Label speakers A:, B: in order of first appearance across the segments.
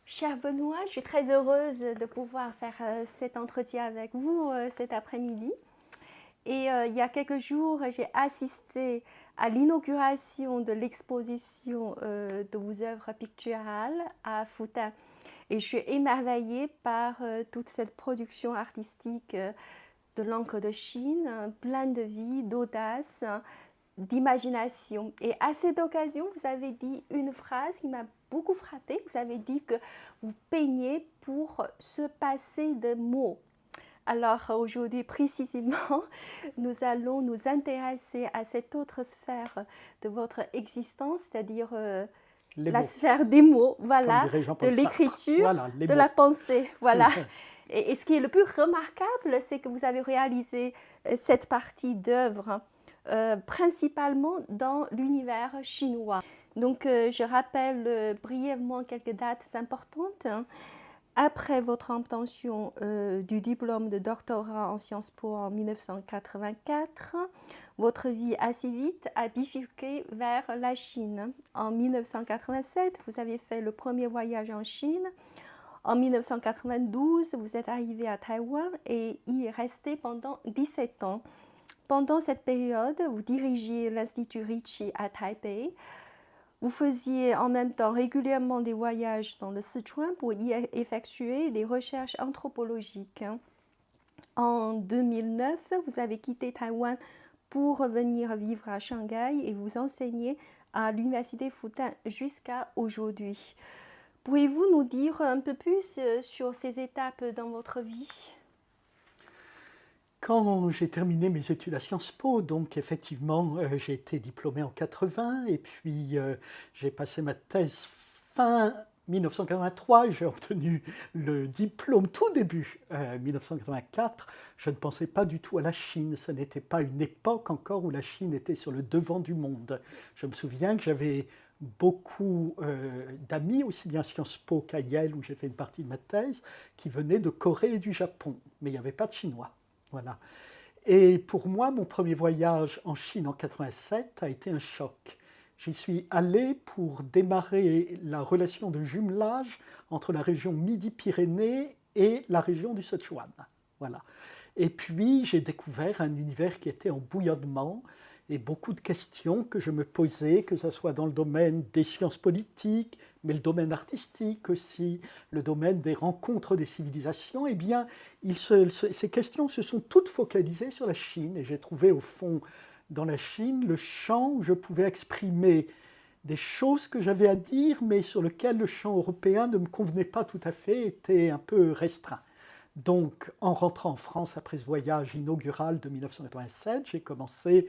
A: Cher Benoît, je suis très heureuse de pouvoir faire cet entretien avec vous cet après-midi. Il y a quelques jours, j'ai assisté à l'inauguration de l'exposition de vos œuvres picturales à Futin. Et je suis émerveillée par toute cette production artistique de l'encre de Chine, pleine de vie, d'audace, d'imagination. Et à cette occasion, vous avez dit une phrase qui m'a beaucoup frappée. Vous avez dit que vous peignez pour se passer de mots. Alors aujourd'hui précisément, nous allons nous intéresser à cette autre sphère de votre existence, c'est-à-dire
B: Les
A: la
B: mots,
A: sphère des mots,
B: comme
A: voilà,
B: dirait
A: de
B: Jean-Paul Sartre.
A: l'écriture,
B: Voilà, les
A: de la
B: mots.
A: pensée, voilà. Et ce qui est le plus remarquable, c'est que vous avez réalisé cette partie d'œuvre principalement dans l'univers chinois. Donc je rappelle brièvement quelques dates importantes. Après votre obtention du diplôme de doctorat en Sciences Po en 1984, votre vie assez vite a bifurqué vers la Chine. En 1987, vous avez fait le premier voyage en Chine. En 1992, vous êtes arrivé à Taïwan et y est resté pendant 17 ans. Pendant cette période, vous dirigiez l'Institut Ricci à Taipei. Vous faisiez en même temps régulièrement des voyages dans le Sichuan pour y effectuer des recherches anthropologiques. En 2009, vous avez quitté Taïwan pour revenir vivre à Shanghai et vous enseignez à l'Université Fudan jusqu'à aujourd'hui. Pourriez-vous nous dire un peu plus sur ces étapes dans votre vie?
B: Quand j'ai terminé mes études à Sciences Po, donc effectivement, j'ai été diplômé en 80 et puis j'ai passé ma thèse fin 1983 et j'ai obtenu le diplôme tout début 1984. Je ne pensais pas du tout à la Chine. Ce n'était pas une époque encore où la Chine était sur le devant du monde. Je me souviens que j'avais beaucoup d'amis, aussi bien à Sciences Po qu'à Yale, où j'ai fait une partie de ma thèse, qui venaient de Corée et du Japon, mais il n'y avait pas de Chinois. Voilà. Et pour moi, mon premier voyage en Chine en 87 a été un choc. J'y suis allé pour démarrer la relation de jumelage entre la région Midi-Pyrénées et la région du Sichuan. Voilà. Et puis, j'ai découvert un univers qui était en bouillonnement et beaucoup de questions que je me posais, que ce soit dans le domaine des sciences politiques, mais le domaine artistique aussi, le domaine des rencontres des civilisations, eh bien, ces questions se sont toutes focalisées sur la Chine. Et j'ai trouvé au fond dans la Chine le champ où je pouvais exprimer des choses que j'avais à dire, mais sur lequel le champ européen ne me convenait pas tout à fait, était un peu restreint. Donc, en rentrant en France après ce voyage inaugural de 1987, j'ai commencé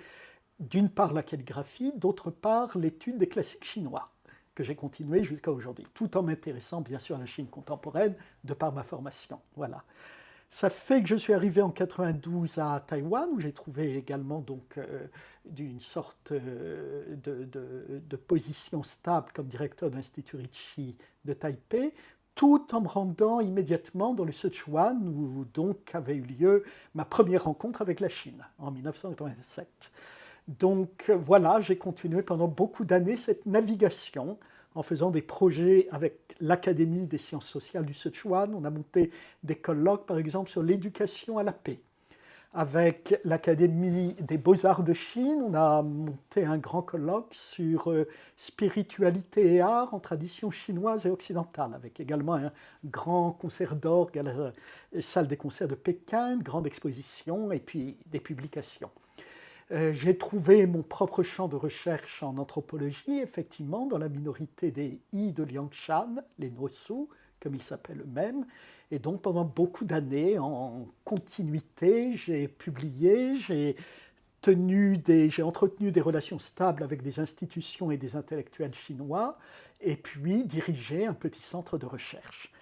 B: d'une part la calligraphie, d'autre part l'étude des classiques chinois, que j'ai continué jusqu'à aujourd'hui, tout en m'intéressant bien sûr à la Chine contemporaine de par ma formation. Voilà. Ça fait que je suis arrivé en 92 à Taïwan, où j'ai trouvé également donc d'une sorte de position stable comme directeur de l'Institut Ricci de Taipei, tout en me rendant immédiatement dans le Sichuan, où donc avait eu lieu ma première rencontre avec la Chine en 1987. Donc voilà, j'ai continué pendant beaucoup d'années cette navigation en faisant des projets avec l'Académie des sciences sociales du Sichuan. On a monté des colloques, par exemple, sur l'éducation à la paix. Avec l'Académie des beaux-arts de Chine, on a monté un grand colloque sur spiritualité et art en tradition chinoise et occidentale, avec également un grand concert d'orgue à la salle des concerts de Pékin, une grande exposition et puis des publications. J'ai trouvé mon propre champ de recherche en anthropologie, effectivement, dans la minorité des Yi de Liangshan, les Nosu, comme ils s'appellent eux-mêmes. Et donc, pendant beaucoup d'années, en continuité, j'ai publié, j'ai entretenu des relations stables avec des institutions et des intellectuels chinois, et puis dirigé un petit centre de recherche.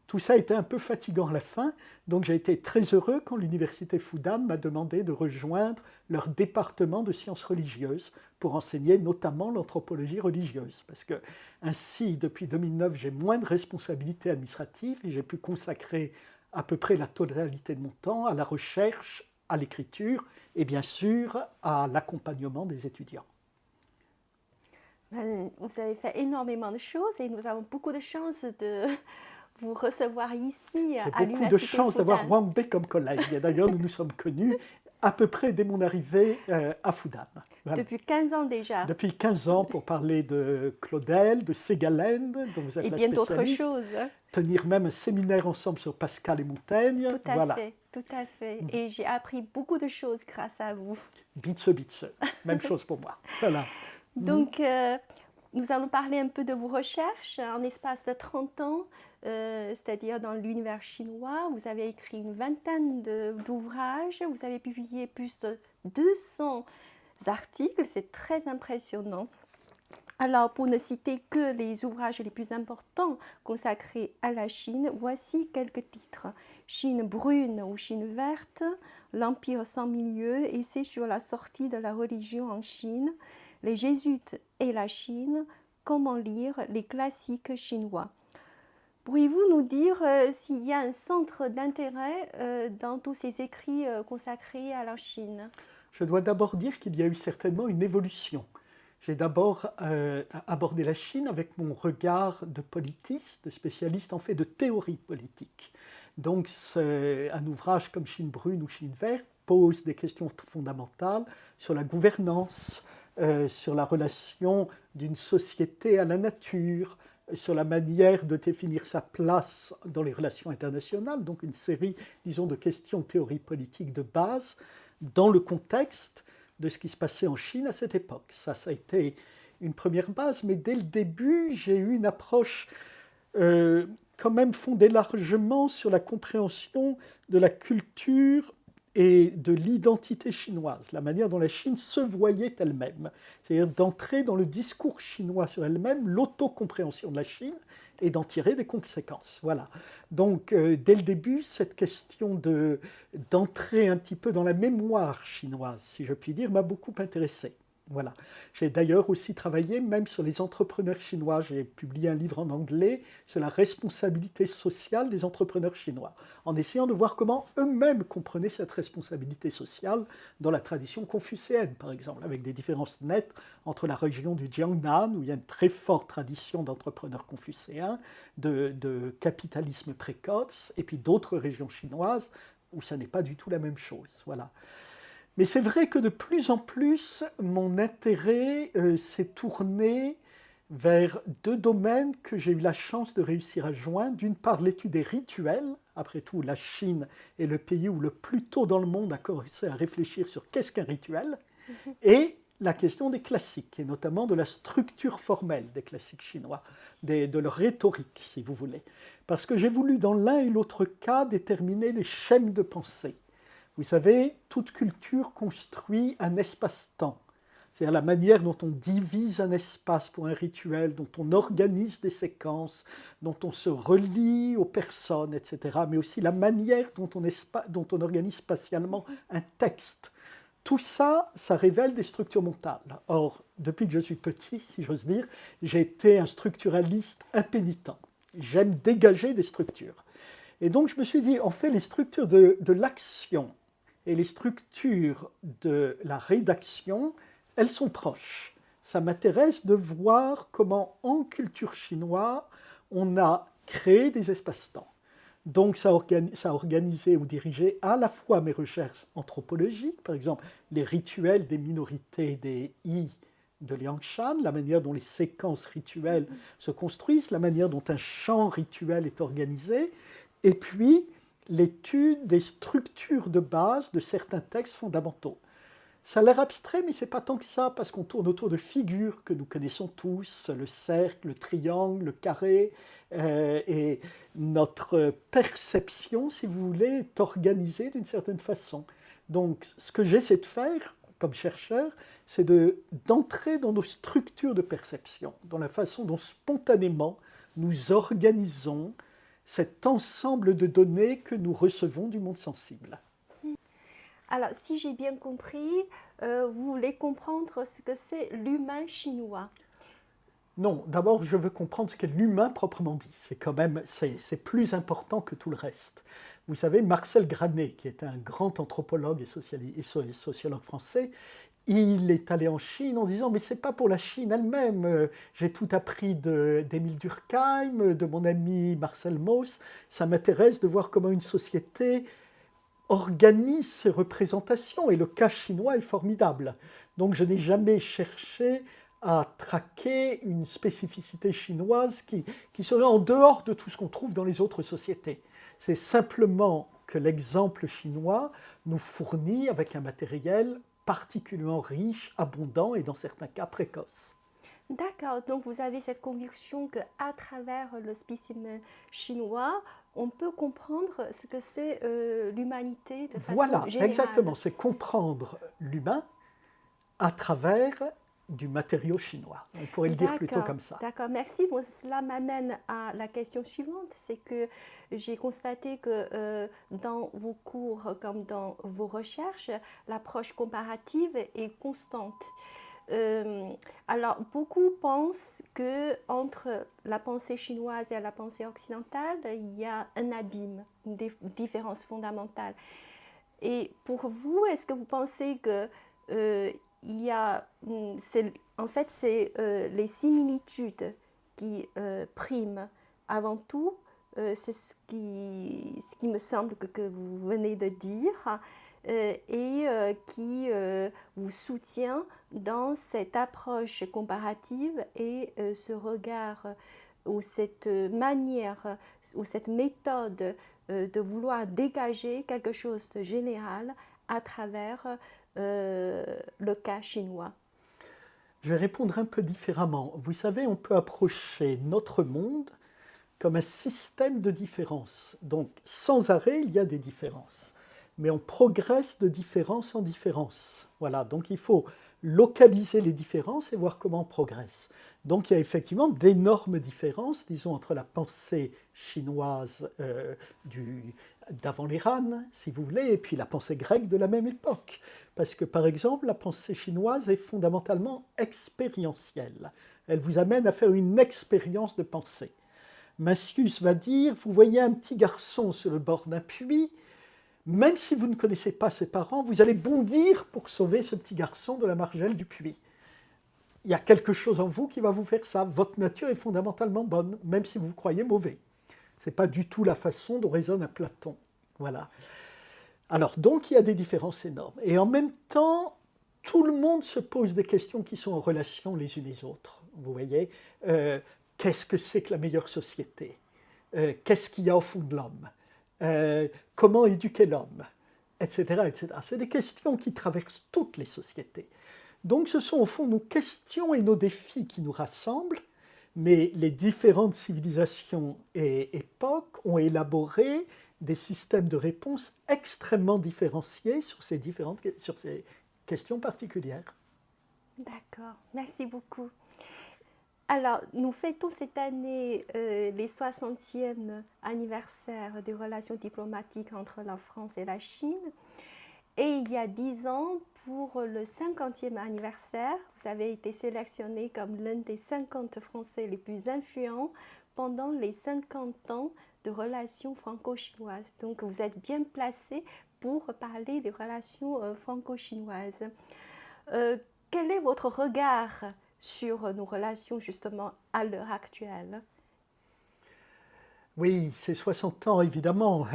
B: Tout ça était un peu fatigant à la fin, donc j'ai été très heureux quand l'université Fudan m'a demandé de rejoindre leur département de sciences religieuses pour enseigner notamment l'anthropologie religieuse. Parce que ainsi, depuis 2009, j'ai moins de responsabilités administratives et j'ai pu consacrer à peu près la totalité de mon temps à la recherche, à l'écriture et bien sûr à l'accompagnement des étudiants.
A: Vous avez fait énormément de choses et nous avons beaucoup de chance de vous recevoir ici
B: J'ai
A: à
B: beaucoup de
A: l'Université
B: chance d'avoir
A: Fudan.
B: Wang Bei comme collègue. Et d'ailleurs, nous nous sommes connus à peu près dès mon arrivée à Fudan. Voilà.
A: Depuis 15 ans déjà.
B: Depuis 15 ans pour parler de Claudel, de Ségalène, dont vous êtes
A: Et
B: la
A: bien d'autres
B: spécialiste.
A: choses.
B: Tenir même un séminaire ensemble sur Pascal et Montaigne.
A: Tout à
B: Voilà.
A: fait, tout à fait. Et j'ai appris beaucoup de choses grâce à vous.
B: Bitse, bitse. Même chose pour moi. Voilà.
A: Donc, nous allons parler un peu de vos recherches en espace de 30 ans, c'est-à-dire dans l'univers chinois. Vous avez écrit une vingtaine d'ouvrages, vous avez publié plus de 200 articles, c'est très impressionnant. Alors, pour ne citer que les ouvrages les plus importants consacrés à la Chine, voici quelques titres. Chine brune ou Chine verte, l'Empire sans milieu, essai sur la sortie de la religion en Chine, les Jésuites et la Chine, comment lire les classiques chinois. Pourriez-vous nous dire s'il y a un centre d'intérêt dans tous ces écrits consacrés à la Chine?
B: Je dois d'abord dire qu'il y a eu certainement une évolution. J'ai d'abord abordé la Chine avec mon regard de politiste, de spécialiste en fait de théorie politique. Donc un ouvrage comme Chine brune ou Chine verte pose des questions fondamentales sur la gouvernance, sur la relation d'une société à la nature, sur la manière de définir sa place dans les relations internationales, donc une série, disons, de questions de théorie politique de base dans le contexte de ce qui se passait en Chine à cette époque. Ça a été une première base, mais dès le début, j'ai eu une approche quand même fondée largement sur la compréhension de la culture et de l'identité chinoise, la manière dont la Chine se voyait elle-même. C'est-à-dire d'entrer dans le discours chinois sur elle-même, l'autocompréhension de la Chine, et d'en tirer des conséquences. Voilà. Donc, dès le début, cette question d'entrer un petit peu dans la mémoire chinoise, si je puis dire, m'a beaucoup intéressé. Voilà. J'ai d'ailleurs aussi travaillé même sur les entrepreneurs chinois. J'ai publié un livre en anglais sur la responsabilité sociale des entrepreneurs chinois, en essayant de voir comment eux-mêmes comprenaient cette responsabilité sociale dans la tradition confucéenne, par exemple, avec des différences nettes entre la région du Jiangnan, où il y a une très forte tradition d'entrepreneurs confucéens, de capitalisme précoce, et puis d'autres régions chinoises où ça n'est pas du tout la même chose. Voilà. Mais c'est vrai que de plus en plus, mon intérêt s'est tourné vers deux domaines que j'ai eu la chance de réussir à joindre. D'une part, l'étude des rituels. Après tout, la Chine est le pays où le plus tôt dans le monde a commencé à réfléchir sur qu'est-ce qu'un rituel. Et la question des classiques, et notamment de la structure formelle des classiques chinois, de leur rhétorique, si vous voulez. Parce que j'ai voulu, dans l'un et l'autre cas, déterminer des schèmes de pensée. Vous savez, toute culture construit un espace-temps. C'est-à-dire la manière dont on divise un espace pour un rituel, dont on organise des séquences, dont on se relie aux personnes, etc. Mais aussi la manière dont on organise spatialement un texte. Tout ça, ça révèle des structures mentales. Or, depuis que je suis petit, si j'ose dire, j'ai été un structuraliste impénitent. J'aime dégager des structures. Et donc je me suis dit, en fait, les structures de l'action et les structures de la rédaction, elles sont proches. Ça m'intéresse de voir comment, en culture chinoise, on a créé des espaces-temps. Donc ça a organisé ou dirigé à la fois mes recherches anthropologiques, par exemple les rituels des minorités des Yi de Liangshan, la manière dont les séquences rituelles se construisent, la manière dont un chant rituel est organisé, et puis l'étude des structures de base de certains textes fondamentaux. Ça a l'air abstrait, mais ce n'est pas tant que ça, parce qu'on tourne autour de figures que nous connaissons tous, le cercle, le triangle, le carré, et notre perception, si vous voulez, est organisée d'une certaine façon. Donc, ce que j'essaie de faire, comme chercheur, c'est d'entrer dans nos structures de perception, dans la façon dont spontanément nous organisons cet ensemble de données que nous recevons du monde sensible.
A: Alors, si j'ai bien compris, vous voulez comprendre ce que c'est l'humain chinois.
B: Non, d'abord, je veux comprendre ce qu'est l'humain proprement dit. C'est quand même, c'est plus important que tout le reste. Vous savez, Marcel Granet, qui est un grand anthropologue et sociologue français, il est allé en Chine en disant « mais c'est pas pour la Chine elle-même, j'ai tout appris d'Émile Durkheim, de mon ami Marcel Mauss, ça m'intéresse de voir comment une société organise ses représentations, et le cas chinois est formidable. Donc je n'ai jamais cherché à traquer une spécificité chinoise qui serait en dehors de tout ce qu'on trouve dans les autres sociétés. C'est simplement que l'exemple chinois nous fournit avec un matériel particulièrement riche, abondant et dans certains cas précoce.
A: D'accord, donc vous avez cette conviction qu'à travers le spécimen chinois, on peut comprendre ce que c'est l'humanité de façon
B: Voilà,
A: générale.
B: exactement, c'est comprendre l'humain à travers du matériau chinois. On pourrait le dire plutôt comme ça.
A: D'accord, merci. Bon, cela m'amène à la question suivante, c'est que j'ai constaté que dans vos cours comme dans vos recherches, l'approche comparative est constante. Alors, beaucoup pensent qu'entre la pensée chinoise et la pensée occidentale, il y a un abîme, une différence fondamentale. Et pour vous, est-ce que vous pensez que il y a, en fait, c'est les similitudes qui priment avant tout, c'est ce qui me semble que vous venez de dire, et qui vous soutient dans cette approche comparative et ce regard ou cette manière ou cette méthode de vouloir dégager quelque chose de général à travers le cas chinois.
B: Je vais répondre un peu différemment. Vous savez, on peut approcher notre monde comme un système de différences. Donc, sans arrêt, il y a des différences. Mais on progresse de différence en différence. Voilà, donc il faut localiser les différences et voir comment on progresse. Donc il y a effectivement d'énormes différences, disons, entre la pensée chinoise d'avant les Han, si vous voulez, et puis la pensée grecque de la même époque. Parce que, par exemple, la pensée chinoise est fondamentalement expérientielle. Elle vous amène à faire une expérience de pensée. Mencius va dire, vous voyez un petit garçon sur le bord d'un puits, même si vous ne connaissez pas ses parents, vous allez bondir pour sauver ce petit garçon de la margelle du puits. Il y a quelque chose en vous qui va vous faire ça. Votre nature est fondamentalement bonne, même si vous vous croyez mauvais. Ce n'est pas du tout la façon dont raisonne un Platon. Voilà. Alors, donc, il y a des différences énormes. Et en même temps, tout le monde se pose des questions qui sont en relation les unes les autres. Vous voyez, qu'est-ce que c'est que la meilleure société? Qu'est-ce qu'il y a au fond de l'homme? Comment éduquer l'homme, etc., etc. C'est des questions qui traversent toutes les sociétés. Donc ce sont au fond nos questions et nos défis qui nous rassemblent, mais les différentes civilisations et époques ont élaboré des systèmes de réponse extrêmement différenciés sur ces questions particulières.
A: D'accord, merci beaucoup. Alors, nous fêtons cette année les 60e anniversaire des relations diplomatiques entre la France et la Chine. Et il y a 10 ans, pour le 50e anniversaire, vous avez été sélectionné comme l'un des 50 Français les plus influents pendant les 50 ans de relations franco-chinoises. Donc, vous êtes bien placé pour parler des relations franco-chinoises. Quel est votre regard sur nos relations justement à l'heure actuelle?
B: Oui, c'est 60 ans évidemment,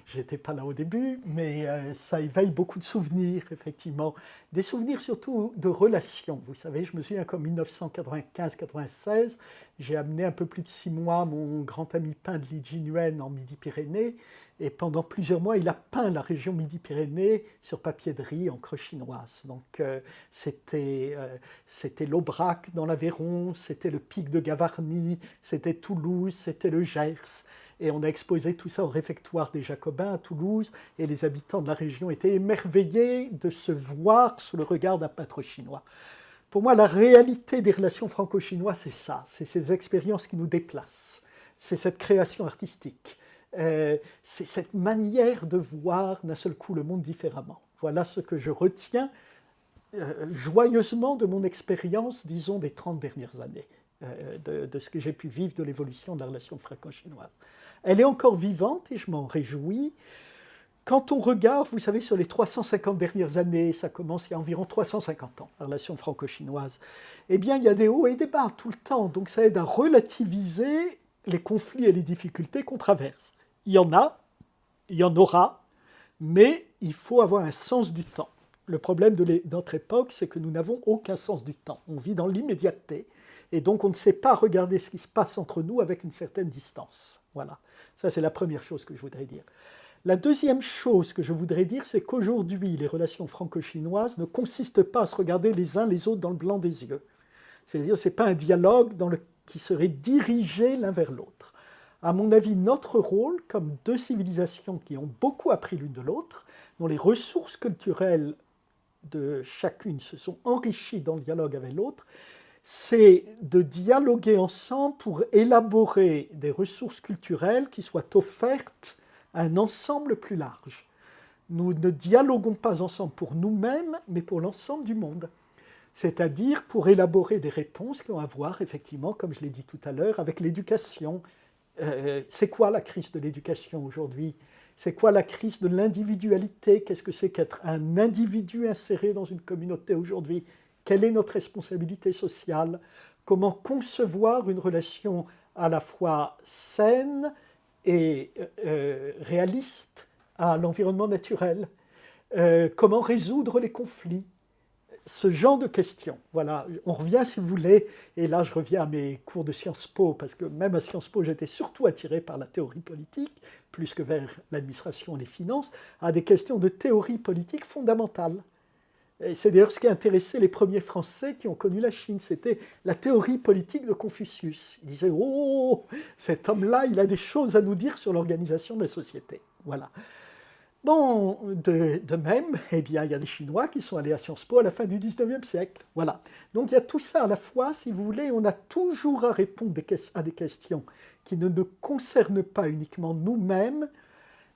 B: j'étais pas là au début, mais ça éveille beaucoup de souvenirs, effectivement. Des souvenirs surtout de relations. Vous savez, je me souviens qu'en 1995-96, j'ai amené un peu plus de 6 mois mon grand ami peintre Li Jingyuan en Midi-Pyrénées, et pendant plusieurs mois, il a peint la région Midi-Pyrénées sur papier de riz, encre chinoise. Donc c'était l'Aubrac dans l'Aveyron, c'était le pic de Gavarnie, c'était Toulouse, c'était le Gers. Et on a exposé tout ça au réfectoire des Jacobins à Toulouse, et les habitants de la région étaient émerveillés de se voir sous le regard d'un peintre chinois. Pour moi, la réalité des relations franco-chinoises, c'est ça, c'est ces expériences qui nous déplacent, c'est cette création artistique. C'est cette manière de voir d'un seul coup le monde différemment. Voilà ce que je retiens joyeusement de mon expérience, disons, des 30 dernières années, de ce que j'ai pu vivre de l'évolution de la relation franco-chinoise. Elle est encore vivante et je m'en réjouis. quand on regarde, vous savez, sur les 350 dernières années, ça commence il y a environ 350 ans, la relation franco-chinoise, eh bien, il y a des hauts et des bas tout le temps. Donc, ça aide à relativiser les conflits et les difficultés qu'on traverse. Il y en a, il y en aura, mais il faut avoir un sens du temps. Le problème de notre époque, c'est que nous n'avons aucun sens du temps. On vit dans l'immédiateté, et donc on ne sait pas regarder ce qui se passe entre nous avec une certaine distance. Voilà, ça c'est la première chose que je voudrais dire. La deuxième chose que je voudrais dire, c'est qu'aujourd'hui, les relations franco-chinoises ne consistent pas à se regarder les uns les autres dans le blanc des yeux. C'est-à-dire, ce n'est pas un dialogue qui serait dirigé l'un vers l'autre. À mon avis, notre rôle, comme deux civilisations qui ont beaucoup appris l'une de l'autre, dont les ressources culturelles de chacune se sont enrichies dans le dialogue avec l'autre, c'est de dialoguer ensemble pour élaborer des ressources culturelles qui soient offertes à un ensemble plus large. Nous ne dialoguons pas ensemble pour nous-mêmes, mais pour l'ensemble du monde. C'est-à-dire pour élaborer des réponses qui ont à voir, effectivement, comme je l'ai dit tout à l'heure, avec l'éducation. C'est quoi la crise de l'éducation aujourd'hui ? C'est quoi la crise de l'individualité ? Qu'est-ce que c'est qu'être un individu inséré dans une communauté aujourd'hui ? Quelle est notre responsabilité sociale ? Comment concevoir une relation à la fois saine et réaliste à l'environnement naturel ? Comment résoudre les conflits ? Ce genre de questions. Voilà, on revient si vous voulez, et là je reviens à mes cours de Sciences Po, parce que même à Sciences Po j'étais surtout attiré par la théorie politique, plus que vers l'administration et les finances, à des questions de théorie politique fondamentale. Et c'est d'ailleurs ce qui a intéressé les premiers Français qui ont connu la Chine, c'était la théorie politique de Confucius. Ils disaient « Oh, cet homme-là, il a des choses à nous dire sur l'organisation de la société. » Voilà. Bon, de même, eh bien, il y a des Chinois qui sont allés à Sciences Po à la fin du 19e siècle. Voilà. Donc il y a tout ça à la fois, si vous voulez, on a toujours à répondre à des questions qui ne nous concernent pas uniquement nous-mêmes,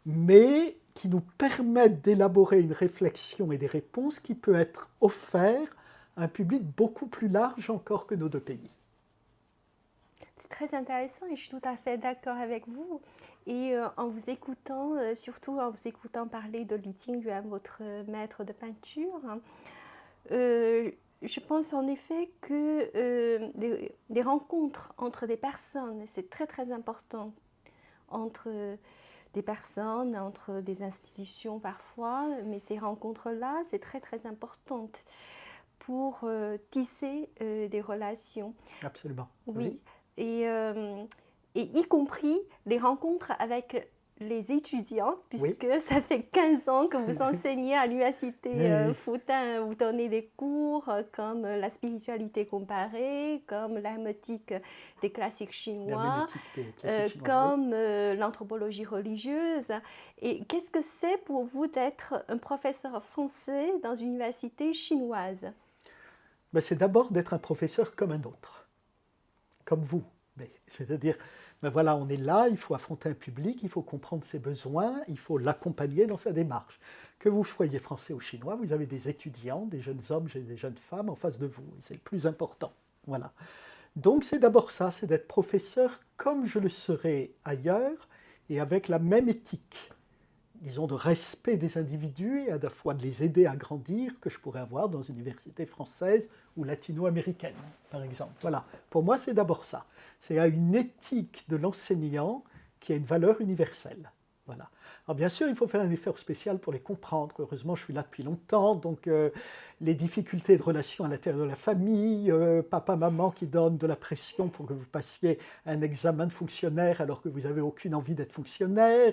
B: mais qui nous permettent d'élaborer une réflexion et des réponses qui peuvent être offertes à un public beaucoup plus large encore que nos deux pays.
A: C'est très intéressant et je suis tout à fait d'accord avec vous. Et en vous écoutant, surtout en vous écoutant parler de Li Jingyuan, votre maître de peinture, je pense en effet que les rencontres entre des personnes, c'est très très important, entre des personnes, entre des institutions parfois, mais ces rencontres-là, c'est très très important pour tisser des relations.
B: Absolument.
A: Oui. Et y compris les rencontres avec les étudiants, puisque oui. Ça fait 15 ans que vous enseignez à l'université Fudan, vous donnez des cours comme la spiritualité comparée, comme l'hermétique des classiques chinois, comme l'anthropologie religieuse. Et qu'est-ce que c'est pour vous d'être un professeur français dans une université chinoise ?
B: Ben, c'est d'abord d'être un professeur comme un autre, comme vous. C'est-à-dire, ben voilà, on est là, il faut affronter un public, il faut comprendre ses besoins, il faut l'accompagner dans sa démarche. Que vous soyez français ou chinois, vous avez des étudiants, des jeunes hommes et des jeunes femmes en face de vous, et c'est le plus important. Voilà. Donc c'est d'abord ça, c'est d'être professeur comme je le serais ailleurs, et avec la même éthique, disons, de respect des individus et à la fois de les aider à grandir que je pourrais avoir dans une université française ou latino-américaine, par exemple. Voilà. Pour moi, c'est d'abord ça. C'est une éthique de l'enseignant qui a une valeur universelle. Voilà. Alors bien sûr, il faut faire un effort spécial pour les comprendre. Heureusement, je suis là depuis longtemps, donc les difficultés de relation à l'intérieur de la famille, papa, maman qui donnent de la pression pour que vous passiez un examen de fonctionnaire alors que vous n'avez aucune envie d'être fonctionnaire,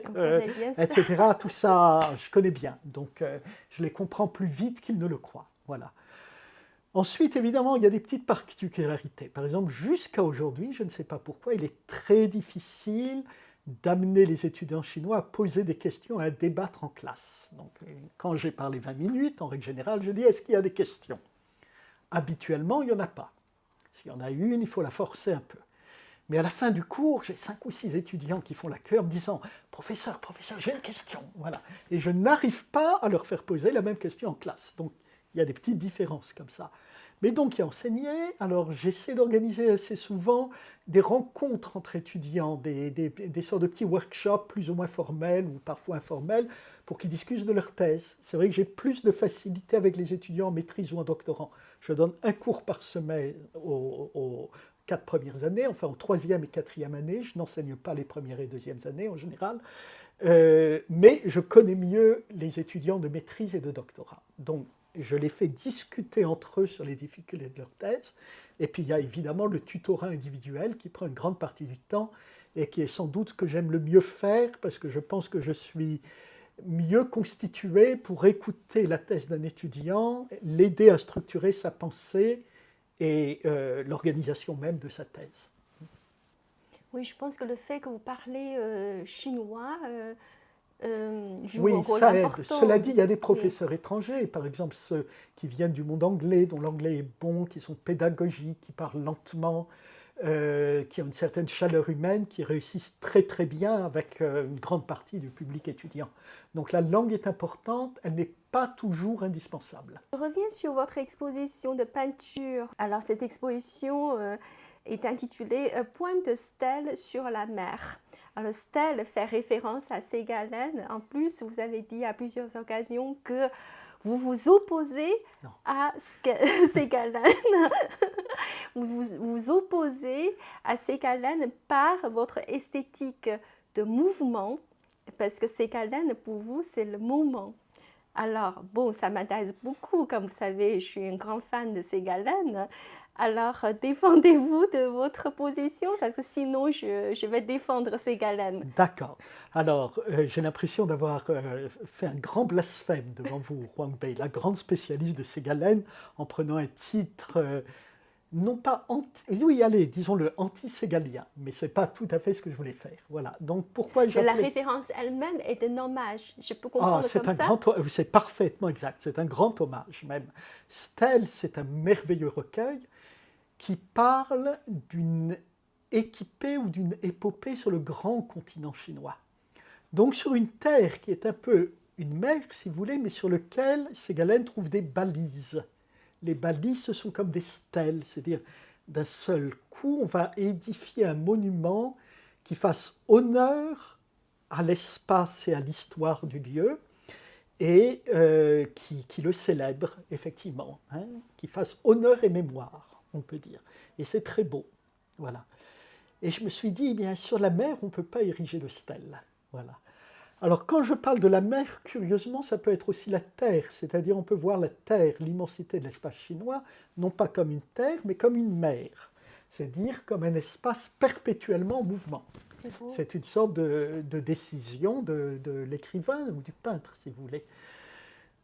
B: etc. Tout ça, je connais bien. Donc, je les comprends plus vite qu'ils ne le croient. Voilà. Ensuite, évidemment, il y a des petites particularités. Par exemple, jusqu'à aujourd'hui, je ne sais pas pourquoi, il est très difficile d'amener les étudiants chinois à poser des questions, à débattre en classe. Donc, quand j'ai parlé 20 minutes, en règle générale, je dis « est-ce qu'il y a des questions ?» Habituellement, il n'y en a pas. S'il y en a une, il faut la forcer un peu. Mais à la fin du cours, j'ai 5 ou 6 étudiants qui font la queue en me disant « Professeur, j'ai une question. » Voilà. Et je n'arrive pas à leur faire poser la même question en classe. Donc, il y a des petites différences comme ça. mais donc qui enseignait. Alors j'essaie d'organiser assez souvent des rencontres entre étudiants, des sortes de petits workshops plus ou moins formels ou parfois informels pour qu'ils discutent de leur thèse. C'est vrai que j'ai plus de facilité avec les étudiants en maîtrise ou en doctorant. Je donne un cours par semaine aux 4 premières années, enfin aux 3e et 4e années. Je n'enseigne pas les premières et 2e années en général. Mais je connais mieux les étudiants de maîtrise et de doctorat. Donc, je les fais discuter entre eux sur les difficultés de leur thèse. Et puis, il y a évidemment le tutorat individuel qui prend une grande partie du temps et qui est sans doute ce que j'aime le mieux faire parce que je pense que je suis mieux constitué pour écouter la thèse d'un étudiant, l'aider à structurer sa pensée et l'organisation même de sa thèse.
A: Oui, je pense que le fait que vous parlez chinois joue
B: Oui,
A: un rôle
B: ça aide.
A: important.
B: Cela dit, il y a des professeurs étrangers, par exemple ceux qui viennent du monde anglais, dont l'anglais est bon, qui sont pédagogiques, qui parlent lentement, qui ont une certaine chaleur humaine, qui réussissent très très bien avec une grande partie du public étudiant. Donc la langue est importante, elle n'est pas toujours indispensable.
A: Je reviens sur votre exposition de peinture. Alors cette exposition est intitulée Point de stèle sur la mer. Alors stèle fait référence à Ségalène. En plus, vous avez dit à plusieurs occasions que vous vous opposez à Ségalène. Vous vous opposez à Ségalène par votre esthétique de mouvement, parce que Ségalène, pour vous, c'est le moment. Alors, bon, ça m'intéresse beaucoup, comme vous savez, je suis un grand fan de Ségalène. Alors, défendez-vous de votre position, parce que sinon, je vais défendre Ségalène.
B: D'accord. Alors, j'ai l'impression d'avoir fait un grand blasphème devant vous, Huang Bei, la grande spécialiste de Ségalène, en prenant un titre, non pas oui, allez, disons-le, anti-ségalien, mais ce n'est pas tout à fait ce que je voulais faire. Voilà. Donc, pourquoi
A: Mais la référence elle-même est un hommage. Je peux comprendre comme ça.
B: C'est parfaitement exact. C'est un grand hommage, même. Stèle, c'est un merveilleux recueil qui parle d'une équipée ou d'une épopée sur le grand continent chinois. Donc sur une terre qui est un peu une mer, si vous voulez, mais sur laquelle Ségalène trouve des balises. Les balises, ce sont comme des stèles, c'est-à-dire d'un seul coup, on va édifier un monument qui fasse honneur à l'espace et à l'histoire du lieu et qui le célèbre, effectivement, hein, qui fasse honneur et mémoire, on peut dire. Et c'est très beau. Voilà. Et je me suis dit, eh bien, sur la mer, on ne peut pas ériger de stèle. Voilà. Alors, quand je parle de la mer, curieusement, ça peut être aussi la terre. C'est-à-dire, on peut voir la terre, l'immensité de l'espace chinois, non pas comme une terre, mais comme une mer. C'est-à-dire comme un espace perpétuellement en mouvement. C'est une sorte de décision de l'écrivain ou du peintre, si vous voulez.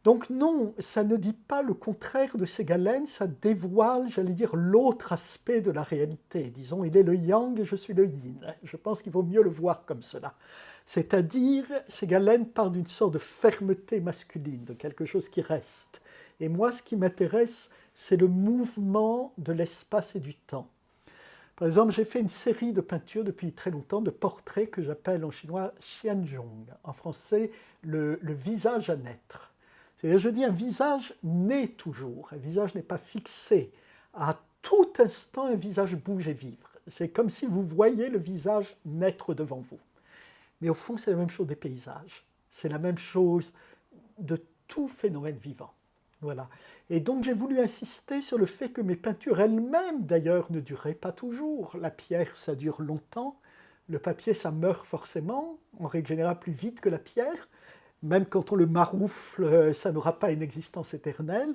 B: Donc non, ça ne dit pas le contraire de Ségalène, ça dévoile, j'allais dire, l'autre aspect de la réalité. Disons, il est le yang et je suis le yin. Je pense qu'il vaut mieux le voir comme cela. C'est-à-dire, Ségalène part d'une sorte de fermeté masculine, de quelque chose qui reste. Et moi, ce qui m'intéresse, c'est le mouvement de l'espace et du temps. Par exemple, j'ai fait une série de peintures depuis très longtemps, de portraits que j'appelle en chinois xianzhong, en français le visage à naître. C'est-à-dire, je dis, un visage naît toujours, un visage n'est pas fixé. À tout instant, un visage bouge et vivre. C'est comme si vous voyiez le visage naître devant vous. Mais au fond, c'est la même chose des paysages. C'est la même chose de tout phénomène vivant. Voilà. Et donc, j'ai voulu insister sur le fait que mes peintures elles-mêmes, d'ailleurs, ne duraient pas toujours. La pierre, ça dure longtemps. Le papier, ça meurt forcément, en règle générale plus vite que la pierre. Même quand on le maroufle, ça n'aura pas une existence éternelle.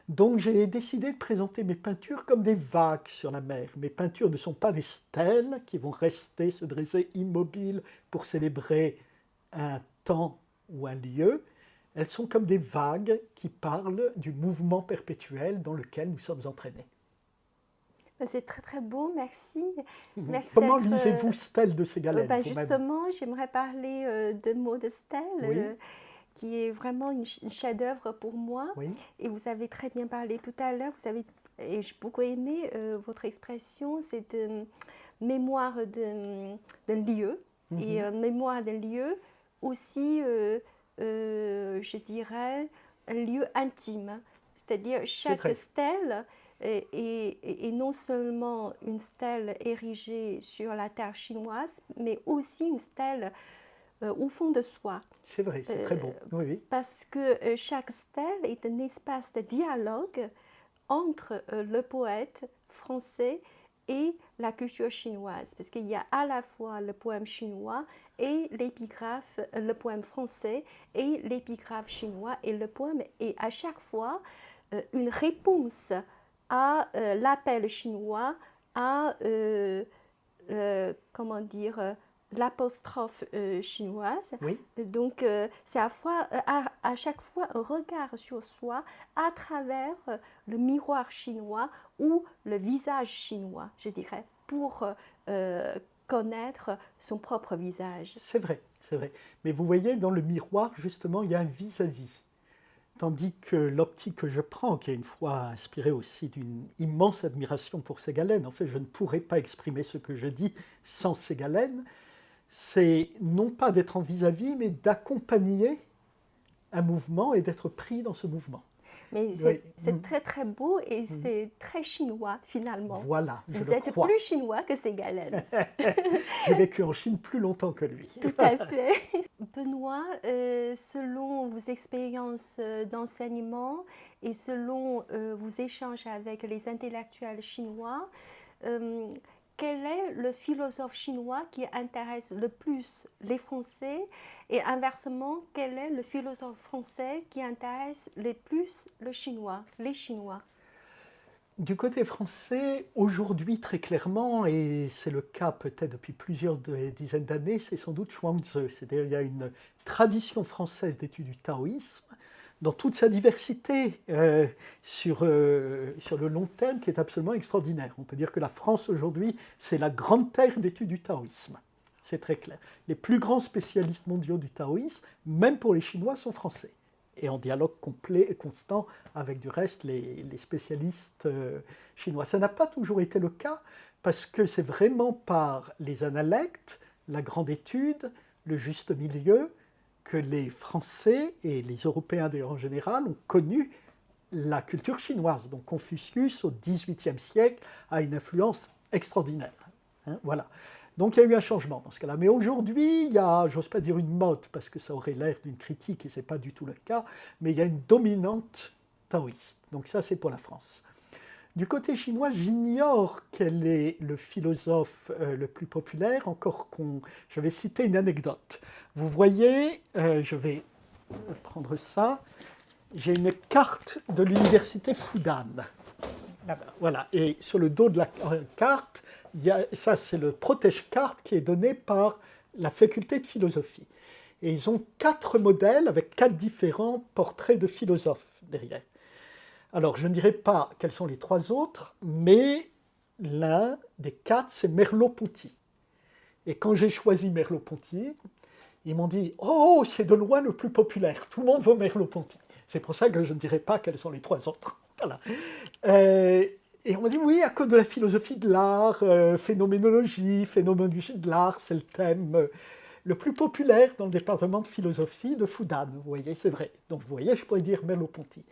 B: Donc j'ai décidé de présenter mes peintures comme des vagues sur la mer. Mes peintures ne sont pas des stèles qui vont rester, se dresser immobiles pour célébrer un temps ou un lieu. Elles sont comme des vagues qui parlent du mouvement perpétuel dans lequel nous sommes entraînés.
A: C'est très très beau, merci. Merci.
B: Comment lisez-vous Stèle de Ségalène
A: justement, j'aimerais parler de mots de Stèle,
B: oui.
A: Qui est vraiment une chef-d'œuvre pour moi.
B: Oui. Et
A: vous avez très bien parlé tout à l'heure, et j'ai beaucoup aimé votre expression, c'est mémoire d'un lieu, et mémoire d'un lieu aussi, je dirais, un lieu intime. C'est-à-dire chaque stèle et non seulement une stèle érigée sur la terre chinoise, mais aussi une stèle au fond de soi.
B: C'est vrai, c'est très beau. Oui, oui.
A: Parce que chaque stèle est un espace de dialogue entre le poète français et la culture chinoise, parce qu'il y a à la fois le poème chinois et l'épigraphe, le poème français et l'épigraphe chinois, et le poème est à chaque fois une réponse à l'appel chinois, à comment dire, l'apostrophe chinoise.
B: Oui.
A: Donc c'est à chaque fois un regard sur soi à travers le miroir chinois ou le visage chinois, je dirais, pour connaître son propre visage.
B: C'est vrai, c'est vrai. Mais vous voyez, dans le miroir, justement, il y a un vis-à-vis. Tandis que l'optique que je prends, qui est une fois inspirée aussi d'une immense admiration pour Ségalène, en fait, je ne pourrais pas exprimer ce que je dis sans Ségalène, c'est non pas d'être en vis-à-vis, mais d'accompagner un mouvement et d'être pris dans ce mouvement.
A: Mais c'est très très beau et c'est très chinois finalement.
B: Voilà, je
A: Vous
B: le
A: êtes
B: crois.
A: plus chinois que Ségalène.
B: J'ai vécu en Chine plus longtemps que lui.
A: Tout à fait. Benoît, selon vos expériences d'enseignement et selon vos échanges avec les intellectuels chinois, quel est le philosophe chinois qui intéresse le plus les Français et inversement, quel est le philosophe français qui intéresse le plus les Chinois?
B: Du côté français, aujourd'hui très clairement, et c'est le cas peut-être depuis plusieurs dizaines d'années, c'est sans doute Chuang-Tzu. C'est-à-dire qu'il y a une tradition française d'étude du taoïsme dans toute sa diversité sur le long terme qui est absolument extraordinaire. On peut dire que la France aujourd'hui, c'est la grande terre d'étude du taoïsme. C'est très clair. Les plus grands spécialistes mondiaux du taoïsme, même pour les Chinois, sont français. Et en dialogue complet et constant avec du reste les spécialistes chinois. Ça n'a pas toujours été le cas parce que c'est vraiment par les analectes, la grande étude, le juste milieu, que les Français et les Européens d'ailleurs en général ont connu la culture chinoise. Donc Confucius au XVIIIe siècle a une influence extraordinaire. Hein, voilà. Donc il y a eu un changement dans ce cas-là. Mais aujourd'hui, il y a, j'ose pas dire une mode, parce que ça aurait l'air d'une critique et ce n'est pas du tout le cas, mais il y a une dominante taoïste. Donc ça, c'est pour la France. Du côté chinois, j'ignore quel est le philosophe le plus populaire, je vais citer une anecdote. Vous voyez, je vais prendre ça, j'ai une carte de l'université Fudan. Voilà, et sur le dos de la carte, ça c'est le protège-carte qui est donné par la faculté de philosophie. Et ils ont 4 modèles avec 4 différents portraits de philosophes derrière. Alors, je ne dirai pas quels sont les 3 autres, mais l'un des 4, c'est Merleau-Ponty. Et quand j'ai choisi Merleau-Ponty, ils m'ont dit « Oh, c'est de loin le plus populaire, tout le monde veut Merleau-Ponty ». C'est pour ça que je ne dirai pas quels sont les 3 autres. Voilà. Et on m'a dit « Oui, à cause de la philosophie de l'art, phénoménologie de l'art, c'est le thème le plus populaire dans le département de philosophie de Fudan. » Vous voyez, c'est vrai. Donc, vous voyez, je pourrais dire Merleau-Ponty.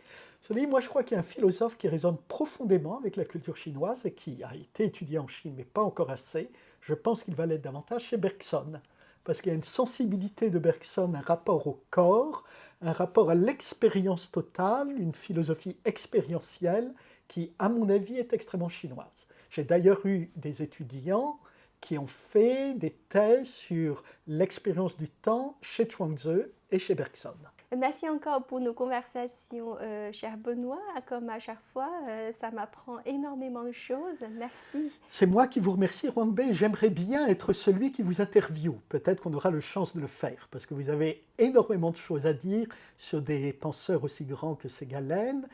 B: Moi, je crois qu'il y a un philosophe qui résonne profondément avec la culture chinoise et qui a été étudié en Chine, mais pas encore assez. Je pense qu'il va l'être davantage chez Bergson, parce qu'il y a une sensibilité de Bergson, un rapport au corps, un rapport à l'expérience totale, une philosophie expérientielle qui, à mon avis, est extrêmement chinoise. J'ai d'ailleurs eu des étudiants qui ont fait des thèses sur l'expérience du temps chez Chuang-Tzu et chez Bergson.
A: Merci encore pour nos conversations, cher Benoît. Comme à chaque fois, ça m'apprend énormément de choses. Merci.
B: C'est moi qui vous remercie, Huang Bei. J'aimerais bien être celui qui vous interviewe. Peut-être qu'on aura la chance de le faire, parce que vous avez énormément de choses à dire sur des penseurs aussi grands que Ségalène,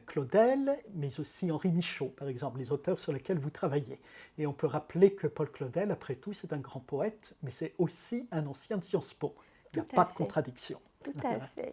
B: Claudel, mais aussi Henri Michaud, par exemple, les auteurs sur lesquels vous travaillez. Et on peut rappeler que Paul Claudel, après tout, c'est un grand poète, mais c'est aussi un ancien de Sciences Po. Il n'y a pas de contradiction.
A: Tout à fait.